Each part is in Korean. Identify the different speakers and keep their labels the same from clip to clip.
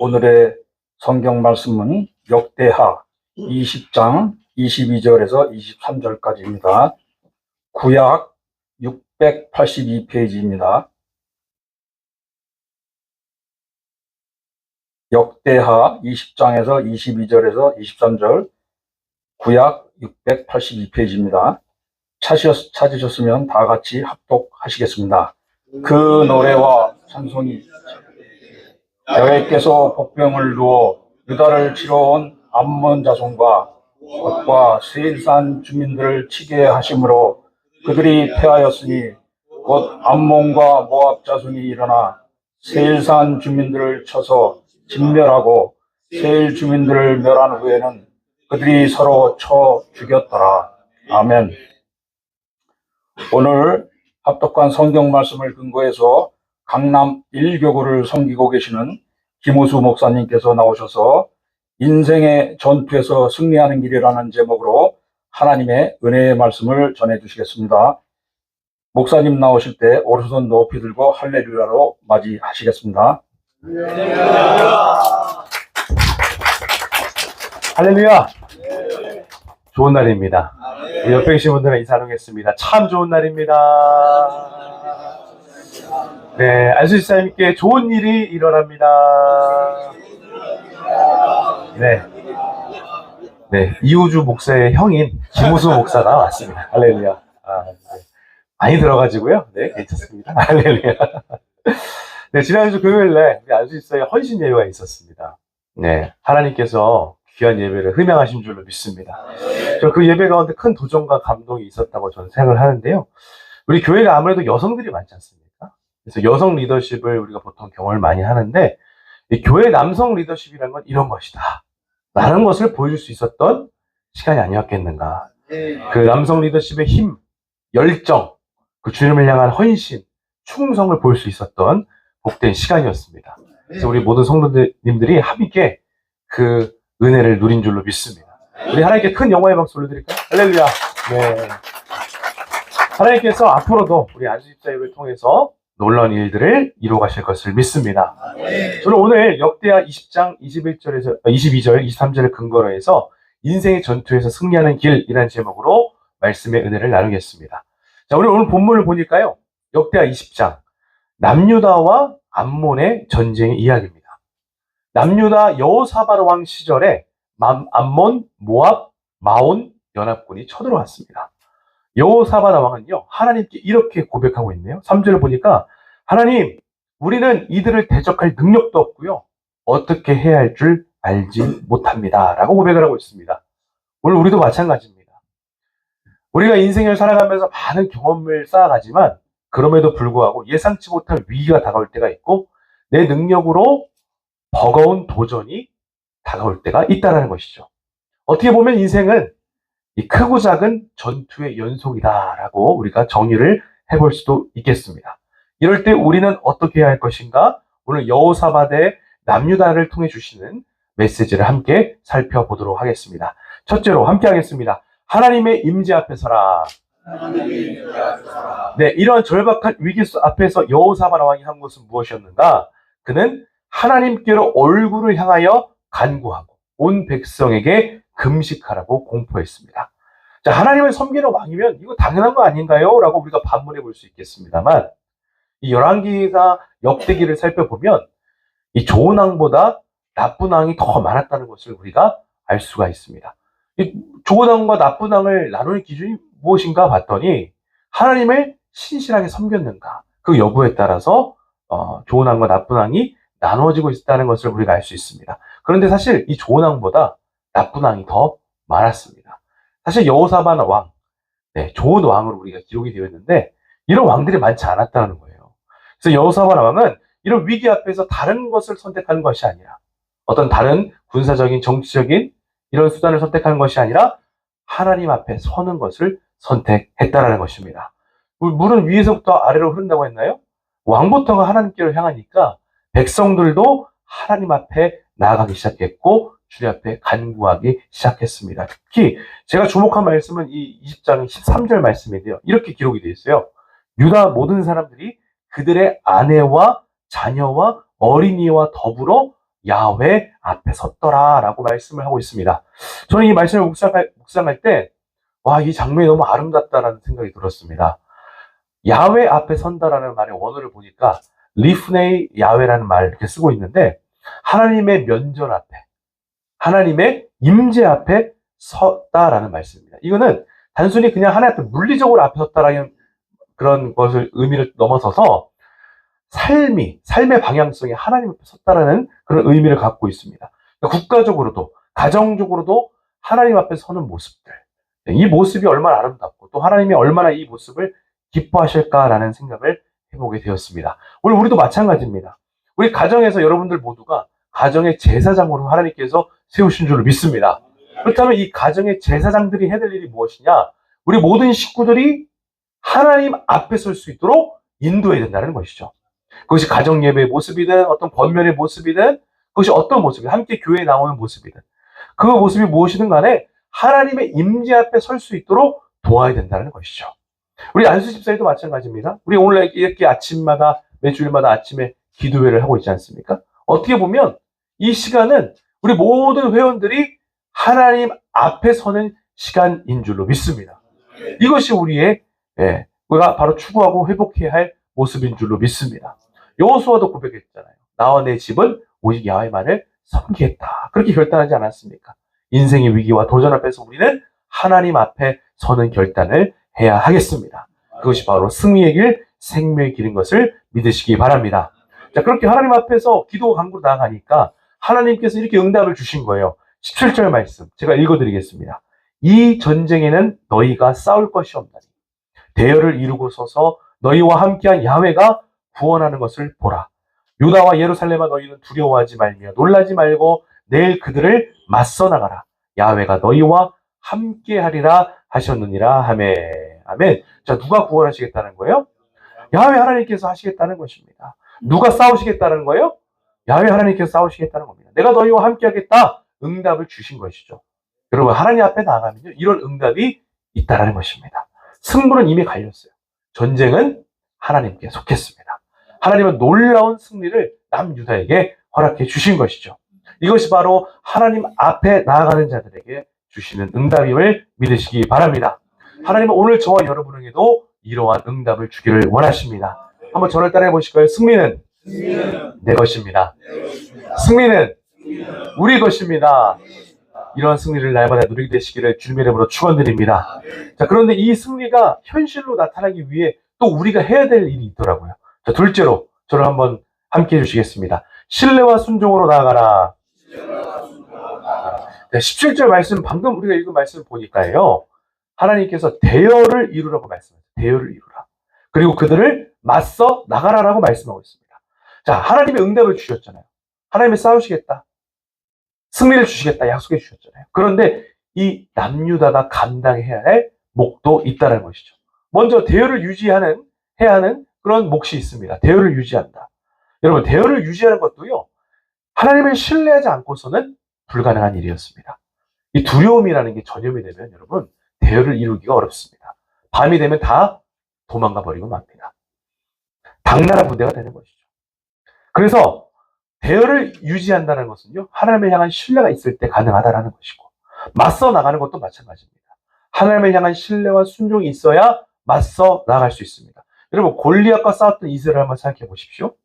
Speaker 1: 오늘의 성경 말씀은 역대하 20장 22절에서 23절까지입니다. 구약 682페이지입니다. 역대하 20장에서 22절에서 23절, 구약 682페이지입니다. 찾으셨으면 다 같이 합독하시겠습니다. 그 노래와 찬송이 여호와께서 복병을 두어 유다를 치러 온 암몬 자손과 롯과 세일산 주민들을 치게 하심으로 그들이 패하였으니 곧 암몬과 모압 자손이 일어나 세일산 주민들을 쳐서 진멸하고 세일 주민들을 멸한 후에는 그들이 서로 쳐 죽였더라. 아멘. 오늘 합독한 성경 말씀을 근거해서 강남 1교구를 섬기고 계시는 김우수 목사님께서 나오셔서 인생의 전투에서 승리하는 길이라는 제목으로 하나님의 은혜의 말씀을 전해주시겠습니다. 목사님 나오실 때 오른손 높이 들고 할렐루야로 맞이하시겠습니다.
Speaker 2: 할렐루야. 좋은 날입니다. 우리 옆에 계신 분들은 인사 나누겠습니다. 참 좋은 날입니다. 네, 안수지사님께 좋은 일이 일어납니다. 네, 이우주 목사의 형인 김우수 목사가 왔습니다. 할렐루야. 네. 많이 들어가지고요. 네, 괜찮습니다. 할렐루야. 네, 지난주 금요일에 우리 안수지사의 헌신 예배가 있었습니다. 네, 하나님께서 귀한 예배를 흠양하신 줄로 믿습니다. 저 그 예배 가운데 큰 도전과 감동이 있었다고 저는 생각을 하는데요. 우리 교회가 아무래도 여성들이 많지 않습니까? 그래서 여성 리더십을 우리가 보통 경험을 많이 하는데, 이 교회 남성 리더십이라는 건 이런 것이다 라는 것을 보여줄 수 있었던 시간이 아니었겠는가. 그 남성 리더십의 힘, 열정, 그 주님을 향한 헌신, 충성을 볼 수 있었던 복된 시간이었습니다. 그래서 우리 모든 성도님들이 함께 그 은혜를 누린 줄로 믿습니다. 우리 하나님께 큰 영광의 박수 올려드릴까요? 할렐루야. 네. 하나님께서 앞으로도 우리 안수집사회를 통해서 놀라운 일들을 이루어 가실 것을 믿습니다. 저는 오늘 역대하 20장 21절에서 22절, 23절을 근거로 해서 인생의 전투에서 승리하는 길이라는 제목으로 말씀의 은혜를 나누겠습니다. 자, 우리 오늘 본문을 보니까요. 역대하 20장, 남유다와 암몬의 전쟁의 이야기입니다. 남유다 여호사밧 왕 시절에 암몬, 모압, 마온 연합군이 쳐들어왔습니다. 여호사밧 왕은요, 하나님께 이렇게 고백하고 있네요. 3절을 보니까, 하나님, 우리는 이들을 대적할 능력도 없고요, 어떻게 해야 할 줄 알지 못합니다 라고 고백을 하고 있습니다. 오늘 우리도 마찬가지입니다. 우리가 인생을 살아가면서 많은 경험을 쌓아가지만 그럼에도 불구하고 예상치 못한 위기가 다가올 때가 있고, 내 능력으로 버거운 도전이 다가올 때가 있다는 것이죠. 어떻게 보면 인생은 이 크고 작은 전투의 연속이다라고 우리가 정의를 해볼 수도 있겠습니다. 이럴 때 우리는 어떻게 해야 할 것인가? 오늘 여호사밧의 남유다를 통해 주시는 메시지를 함께 살펴보도록 하겠습니다. 첫째로 함께 하겠습니다. 하나님의 임재 앞에 서라. 네, 이런 절박한 위기 앞에서 여호사밧 왕이 한 것은 무엇이었는가? 그는 하나님께로 얼굴을 향하여 간구하고 온 백성에게 금식하라고 공포했습니다. 자, 하나님을 섬기는 왕이면 이거 당연한 거 아닌가요? 라고 우리가 반문해 볼 수 있겠습니다만, 이 열왕기나 역대기를 살펴보면 이 좋은 왕보다 나쁜 왕이 더 많았다는 것을 우리가 알 수가 있습니다. 이 좋은 왕과 나쁜 왕을 나누는 기준이 무엇인가 봤더니 하나님을 신실하게 섬겼는가, 그 여부에 따라서 좋은 왕과 나쁜 왕이 나누어지고 있다는 것을 우리가 알 수 있습니다. 그런데 사실 이 좋은 왕보다 나쁜 왕이 더 많았습니다. 사실 여호사밧 왕, 네, 좋은 왕으로 우리가 기록이 되어 있는데 이런 왕들이 많지 않았다는 거예요. 그래서 여호사밧 왕은 이런 위기 앞에서 다른 것을 선택하는 것이 아니라, 어떤 다른 군사적인 정치적인 이런 수단을 선택하는 것이 아니라 하나님 앞에 서는 것을 선택했다는 것입니다. 물은 위에서부터 아래로 흐른다고 했나요? 왕부터가 하나님께로 향하니까 백성들도 하나님 앞에 나아가기 시작했고 주님 앞에 간구하기 시작했습니다. 특히 제가 주목한 말씀은 이 20장 13절 말씀인데요. 이렇게 기록이 되어 있어요. 유다 모든 사람들이 그들의 아내와 자녀와 어린이와 더불어 야훼 앞에 섰더라라고 말씀을 하고 있습니다. 저는 이 말씀을 묵상할 때, 와, 이 장면이 너무 아름답다라는 생각이 들었습니다. 야훼 앞에 선다라는 말의 원어를 보니까 리프네이 야훼라는 말 이렇게 쓰고 있는데, 하나님의 면전 앞에, 하나님의 임재 앞에 섰다라는 말씀입니다. 이거는 단순히 그냥 하나님 앞에 물리적으로 앞에 섰다라는 그런 것을 의미를 넘어서서 삶의 방향성이 하나님 앞에 섰다라는 그런 의미를 갖고 있습니다. 그러니까 국가적으로도, 가정적으로도 하나님 앞에 서는 모습들. 이 모습이 얼마나 아름답고 또 하나님이 얼마나 이 모습을 기뻐하실까라는 생각을 해보게 되었습니다. 오늘 우리도 마찬가지입니다. 우리 가정에서 여러분들 모두가 가정의 제사장으로 하나님께서 세우신 줄을 믿습니다. 그렇다면 이 가정의 제사장들이 해야 될 일이 무엇이냐? 우리 모든 식구들이 하나님 앞에 설 수 있도록 인도해야 된다는 것이죠. 그것이 가정 예배의 모습이든 어떤 권면의 모습이든 그것이 어떤 모습이든 함께 교회에 나오는 모습이든 그 모습이 무엇이든 간에 하나님의 임재 앞에 설 수 있도록 도와야 된다는 것이죠. 우리 안수 집사님도 마찬가지입니다. 우리 오늘 이렇게 아침마다 매주일마다 아침에 기도회를 하고 있지 않습니까? 어떻게 보면 이 시간은 우리 모든 회원들이 하나님 앞에 서는 시간인 줄로 믿습니다. 이것이 우리가 바로 추구하고 회복해야 할 모습인 줄로 믿습니다. 여호수아도 고백했잖아요. 나와 내 집은 오직 야훼만을 섬기겠다. 그렇게 결단하지 않았습니까? 인생의 위기와 도전 앞에서 우리는 하나님 앞에 서는 결단을 해야 하겠습니다. 그것이 바로 승리의 길, 생명의 길인 것을 믿으시기 바랍니다. 자, 그렇게 하나님 앞에서 기도 간구로 나아가니까 하나님께서 이렇게 응답을 주신 거예요. 17절 말씀 제가 읽어드리겠습니다. 이 전쟁에는 너희가 싸울 것이 없나니 대열을 이루고 서서 너희와 함께한 야훼가 구원하는 것을 보라. 유다와 예루살렘아 너희는 두려워하지 말며 놀라지 말고 내일 그들을 맞서 나가라. 야훼가 너희와 함께하리라 하셨느니라. 아멘. 아멘. 자, 누가 구원하시겠다는 거예요? 야훼 하나님께서 하시겠다는 것입니다. 누가 싸우시겠다는 거예요? 야훼 하나님께서 싸우시겠다는 겁니다. 내가 너희와 함께하겠다. 응답을 주신 것이죠. 여러분, 하나님 앞에 나가면요, 이런 응답이 있다라는 것입니다. 승부는 이미 갈렸어요. 전쟁은 하나님께 속했습니다. 하나님은 놀라운 승리를 남유다에게 허락해 주신 것이죠. 이것이 바로 하나님 앞에 나아가는 자들에게 주시는 응답임을 믿으시기 바랍니다. 하나님은 오늘 저와 여러분에게도 이러한 응답을 주기를 원하십니다. 한번 저를 따라해 보실까요? 승리는 내 것입니다. 승리는 우리 것입니다. 이러한 승리를 날마다 누리게 되시기를 주님의 이름으로 축원드립니다. 자, 그런데 이 승리가 현실로 나타나기 위해 또 우리가 해야 될 일이 있더라고요. 자, 둘째로 저를 한번 함께 해주시겠습니다. 신뢰와 순종으로 나아가라. 네, 17절 말씀, 방금 우리가 읽은 말씀을 보니까요, 하나님께서 대열을 이루라고 말씀하세요. 대열을 이루라. 그리고 그들을 맞서 나가라라고 말씀하고 있습니다. 자, 하나님의 응답을 주셨잖아요. 하나님이 싸우시겠다. 승리를 주시겠다 약속해 주셨잖아요. 그런데 이 남유다가 감당해야 할 몫도 있다는 것이죠. 먼저 대열을 해야 하는 그런 몫이 있습니다. 대열을 유지한다. 여러분, 대열을 유지하는 것도요, 하나님을 신뢰하지 않고서는 불가능한 일이었습니다. 이 두려움이라는 게 전염이 되면 여러분, 대열을 이루기가 어렵습니다. 밤이 되면 다 도망가 버리고 맙니다. 당나라 부대가 되는 것이죠. 그래서 대열을 유지한다는 것은요, 하나님을 향한 신뢰가 있을 때 가능하다는 것이고, 맞서 나가는 것도 마찬가지입니다. 하나님을 향한 신뢰와 순종이 있어야 맞서 나갈 수 있습니다. 여러분, 골리앗과 싸웠던 이스라엘 한번 생각해 보십시오.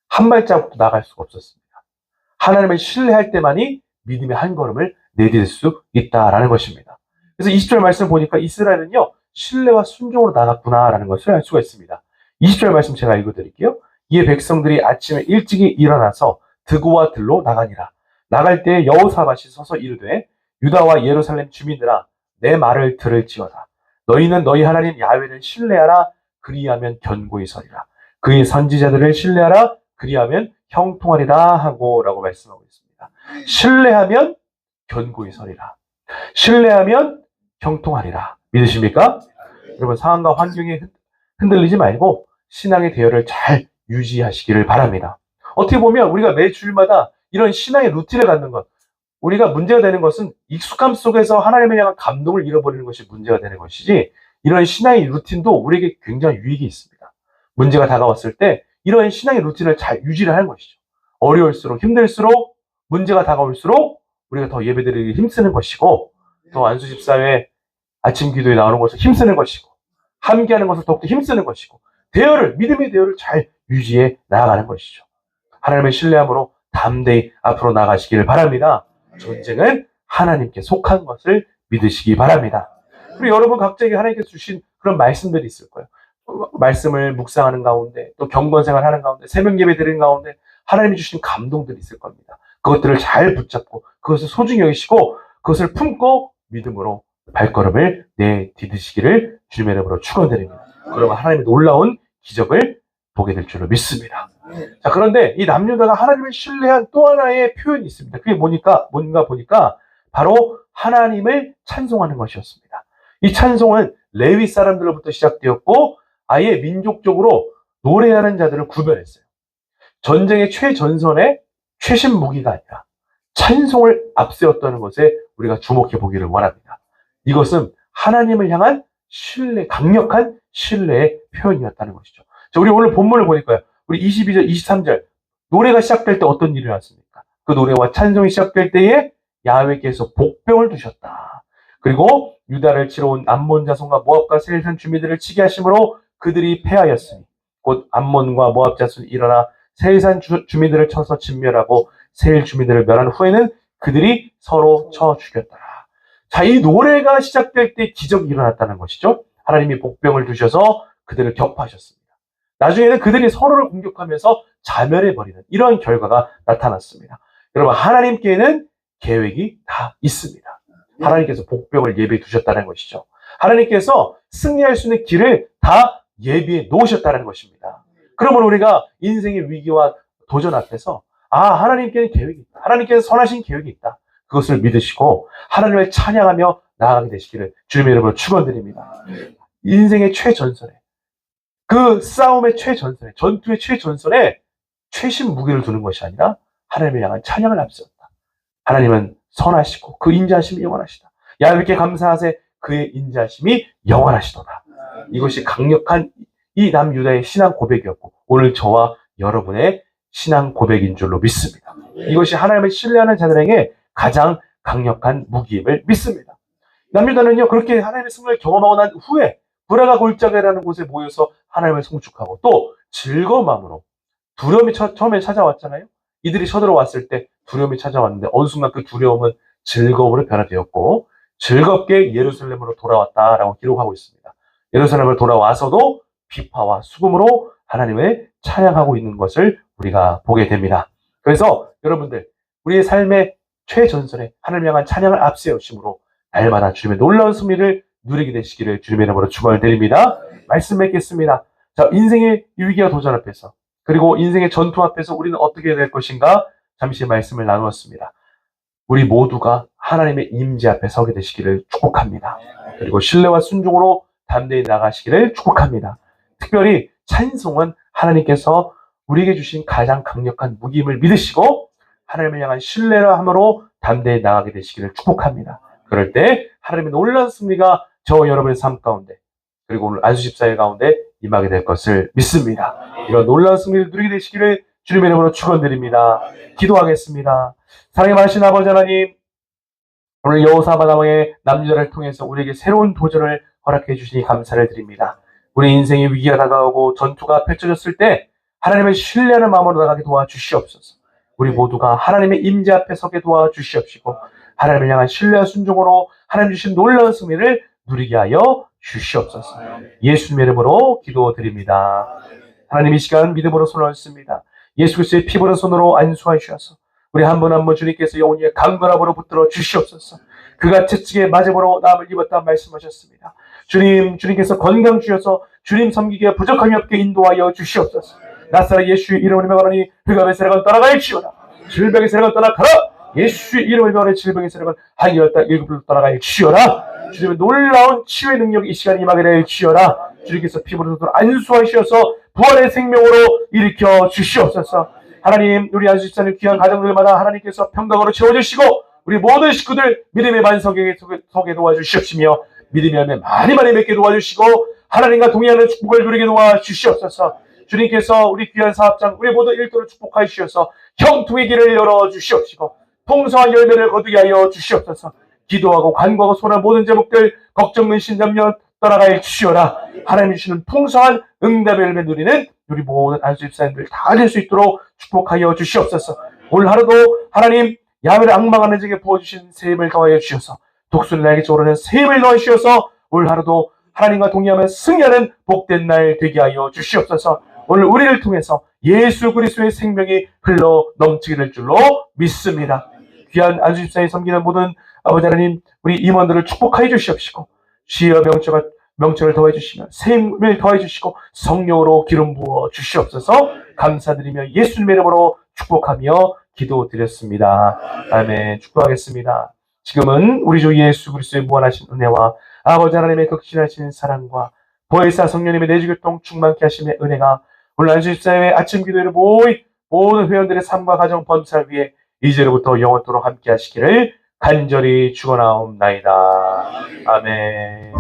Speaker 2: 한 발자국도 나갈 수가 없었습니다. 하나님을 신뢰할 때만이 믿음의 한 걸음을 내딜 수 있다라는 것입니다. 그래서 20절 말씀 보니까 이스라엘은요, 신뢰와 순종으로 나갔구나라는 것을 알 수가 있습니다. 20절 말씀 제가 읽어드릴게요. 이에 백성들이 아침에 일찍이 일어나서 드고와 들로 나가니라. 나갈 때에 여호사밧이 서서 이르되 유다와 예루살렘 주민들아 내 말을 들을지어다. 너희는 너희 하나님 야훼를 신뢰하라. 그리하면 견고히 서리라. 그의 선지자들을 신뢰하라. 그리하면 형통하리라 하고 라고 말씀하고 있습니다. 신뢰하면 견고히 서리라. 신뢰하면 형통하리라. 믿으십니까? 여러분, 상황과 환경에 흔들리지 말고 신앙의 대열을 잘 유지하시기를 바랍니다. 어떻게 보면 우리가 매 주일마다 이런 신앙의 루틴을 갖는 것, 우리가 문제가 되는 것은 익숙함 속에서 하나님에 향한 감동을 잃어버리는 것이 문제가 되는 것이지, 이런 신앙의 루틴도 우리에게 굉장히 유익이 있습니다. 문제가 다가왔을 때 이런 신앙의 루틴을 잘 유지를 하는 것이죠. 어려울수록 힘들수록 문제가 다가올수록 우리가 더 예배드리기 힘쓰는 것이고, 또 안수집사회 아침 기도에 나오는 것을 힘쓰는 것이고, 함께하는 것을 더욱더 힘쓰는 것이고, 믿음의 대열을 잘 유지해 나아가는 것이죠. 하나님을 신뢰함으로 담대히 앞으로 나가시기를 바랍니다. 전쟁은 하나님께 속한 것을 믿으시기 바랍니다. 그리고 여러분 각자에게 하나님께서 주신 그런 말씀들이 있을 거예요. 말씀을 묵상하는 가운데, 또 경건생활 하는 가운데, 새벽 예배 드리는 가운데 하나님이 주신 감동들이 있을 겁니다. 그것들을 잘 붙잡고 그것을 소중히 여기시고 그것을 품고 믿음으로 발걸음을 내디디시기를 주님의 이름으로 축원드립니다. 그러면 하나님의 놀라운 기적을 보게 될 줄로 믿습니다. 자, 그런데 이 남유다가 하나님을 신뢰한 또 하나의 표현이 있습니다. 그게 뭔가 보니까 바로 하나님을 찬송하는 것이었습니다. 이 찬송은 레위 사람들로부터 시작되었고 아예 민족적으로 노래하는 자들을 구별했어요. 전쟁의 최전선의 최신 무기가 아니라 찬송을 앞세웠다는 것에 우리가 주목해 보기를 원합니다. 이것은 하나님을 향한 신뢰, 강력한 신뢰의 표현이었다는 것이죠. 자, 우리 오늘 본문을 보니까요. 우리 22절, 23절 노래가 시작될 때 어떤 일이 일어났습니까? 그 노래와 찬송이 시작될 때에 야훼께서 복병을 두셨다. 그리고 유다를 치러 온 암몬 자손과 모압과 세일산 주민들을 치게 하심으로 그들이 패하였으니 곧 암몬과 모압 자손이 일어나 세일산 주민들을 쳐서 진멸하고 세일 주민들을 멸한 후에는 그들이 서로 쳐 죽였더라. 자, 이 노래가 시작될 때 기적이 일어났다는 것이죠. 하나님이 복병을 두셔서 그들을 격파하셨습니다. 나중에는 그들이 서로를 공격하면서 자멸해버리는 이러한 결과가 나타났습니다. 여러분, 하나님께는 계획이 다 있습니다. 하나님께서 복병을 예비해 두셨다는 것이죠. 하나님께서 승리할 수 있는 길을 다 예비해 놓으셨다는 것입니다. 그러면 우리가 인생의 위기와 도전 앞에서 하나님께는 계획이 있다. 하나님께서 선하신 계획이 있다. 그것을 믿으시고 하나님을 찬양하며 나아가게 되시기를 주님의 이름으로 축원드립니다. 인생의 최전선에, 그 싸움의 최전선에, 전투의 최전선에 최신 무기를 두는 것이 아니라 하나님을 향한 찬양을 앞세웠다. 하나님은 선하시고 그 인자하심이 영원하시다. 야훼께 감사하세 그의 인자하심이 영원하시도다. 이것이 강력한 이 남유다의 신앙 고백이었고 오늘 저와 여러분의 신앙 고백인 줄로 믿습니다. 이것이 하나님을 신뢰하는 자들에게 가장 강력한 무기임을 믿습니다. 남유다는요, 그렇게 하나님의 승리를 경험하고 난 후에 브라가 골짜기라는 곳에 모여서 하나님을 송축하고 또 즐거운 마음으로 두려움이 처음에 찾아왔잖아요. 이들이 쳐들어왔을 때 두려움이 찾아왔는데 어느 순간 그 두려움은 즐거움으로 변화되었고 즐겁게 예루살렘으로 돌아왔다라고 기록하고 있습니다. 예루살렘을 돌아와서도 비파와 수금으로 하나님을 찬양하고 있는 것을 우리가 보게 됩니다. 그래서 여러분들, 우리의 삶의 최전선에 하나님을 향한 찬양을 앞세우심으로 날마다 주님의 놀라운 승리를 누리게 되시기를 주님의 이름으로 축원을 드립니다. 말씀 맺겠습니다. 자, 인생의 위기와 도전 앞에서 그리고 인생의 전투 앞에서 우리는 어떻게 될 것인가 잠시 말씀을 나누었습니다. 우리 모두가 하나님의 임재 앞에 서게 되시기를 축복합니다. 그리고 신뢰와 순종으로 담대히 나가시기를 축복합니다. 특별히 찬송은 하나님께서 우리에게 주신 가장 강력한 무기임을 믿으시고 하나님을 향한 신뢰라 함으로 담대히 나가게 되시기를 축복합니다. 그럴 때 하나님의 놀라운 승리가 저와 여러분의 삶 가운데 그리고 오늘 안수집사회 가운데 임하게 될 것을 믿습니다. 이런 놀라운 승리를 누리게 되시기를 주님의 이름으로 축원드립니다. 기도하겠습니다. 사랑의 많으신 아버지 하나님, 오늘 여호사밧 왕의 남유다를 통해서 우리에게 새로운 도전을 허락해 주시니 감사를 드립니다. 우리 인생의 위기가 다가오고 전투가 펼쳐졌을 때 하나님을 신뢰하는 마음으로 나가게 도와주시옵소서. 우리 모두가 하나님의 임재 앞에 서게 도와주시옵시고 하나님을 향한 신뢰와 순종으로 하나님 주신 놀라운 승리를 누리게 하여 주시옵소서. 예수님의 이름으로 기도드립니다. 하나님, 이 시간 믿음으로 손을 얹습니다. 예수 그리스도의 피부른 손으로 안수하셔서 우리 한 분 한 분 주님께서 영혼의 강건함으로 붙들어 주시옵소서. 그가 채찍에 맞음으로 나음을 입었다 말씀하셨습니다. 주님께서 건강 주셔서 주님 섬기기에 부족함이 없게 인도하여 주시옵소서. 나사렛 예수의 이름을 명하노니 흑암의 세력은 떠나갈지어다. 질병의 세력은 떠나가라. 예수의 이름을 명하노니 질병의 세력은 한이었다 일곱으로 떠나갈지어다. 주님의 놀라운 치유의 능력이 이 시간에 임하게 될지어다. 주님께서 피부로 손으로 안수하셔서 부활의 생명으로 일으켜 주시옵소서. 하나님, 우리 안수집사님 귀한 가정들마다 하나님께서 평강으로 채워주시고 우리 모든 식구들 믿음의 반석에 서게 도와주시옵시며 믿음의 열매 많이 맺게 도와주시고 하나님과 동의하는 축복을 누리게 도와주시옵소서. 주님께서 우리 귀한 사업장, 우리 모든 일터를 축복하여 주셔서 형통의 길을 열어주시옵시고 풍성한 열매를 거두게 하여 주시옵소서. 기도하고 간구하고 소원한 모든 제목들 걱정, 근심, 염려 떠나가여 주시오라. 하나님 주시는 풍성한 응답의 열매 누리는 우리 모든 안수집사님들 다 될 수 있도록 축복하여 주시옵소서. 오늘 하루도 하나님 야외를 악망하는 자에게 부어주신 세임을 더하여 주셔서 독수리 날개 쪽으로는 세임을 더하여 주셔서 오늘 하루도 하나님과 동의하며 승리하는 복된 날 되게 하여 주시옵소서. 오늘 우리를 통해서 예수 그리스도의 생명이 흘러 넘치게 될 줄로 믿습니다. 귀한 안수집사에 섬기는 모든 아버지 하나님 우리 임원들을 축복하여 주시옵시고 주여 명철을 더해 주시며 샘을 더해 주시고 성령으로 기름 부어 주시옵소서. 감사드리며 예수님의 이름으로 축복하며 기도드렸습니다. 아멘. 축복하겠습니다. 지금은 우리 주 예수 그리스도의 무한하신 은혜와 아버지 하나님의 극진하신 사랑과 보혜사 성령님의 내주교통 충만케 하심의 은혜가 오늘 안수집사의 아침 기도회를 모든 회원들의 삶과 가정 범사를 위해 이제로부터 영원토록 함께 하시기를 간절히 축원하옵나이다. 아멘.